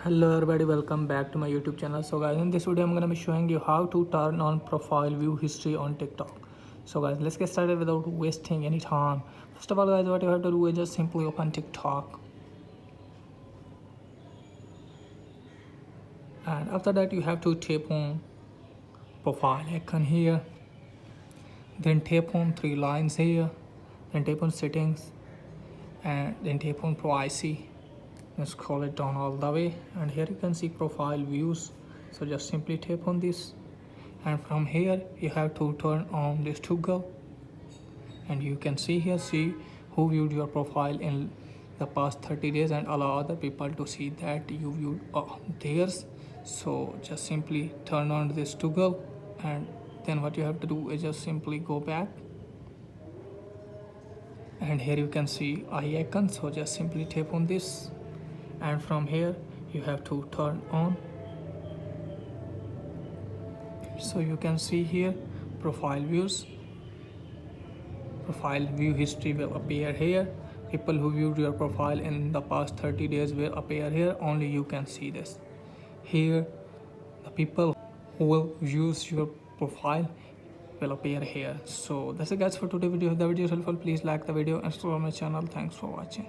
Hello everybody, welcome back to my YouTube channel. So guys, in this video I'm gonna be showing you how to turn on profile view history on TikTok. So guys, let's get started without wasting any time. First of all guys, what you have to do is just simply open TikTok, and after that you have to tap on profile icon here, then tap on three lines here, then tap on settings, and then tap on privacy. Let's scroll it down all the way, and here you can see profile views. So just simply tap on this, and from here you have to turn on this toggle, and you can see here, see who viewed your profile in the past 30 days and allow other people to see that you viewed theirs. So just simply turn on this toggle, and then what you have to do is just simply go back, and here you can see eye icon. So just simply tap on this, and from here you have to turn on. So you can see here profile views, profile view history will appear here. People who viewed your profile in the past 30 days will appear here. Only you can see this here. The people who will use your profile will appear here. So that's it guys for today video. If the video is helpful, please like the video and subscribe my channel. Thanks for watching.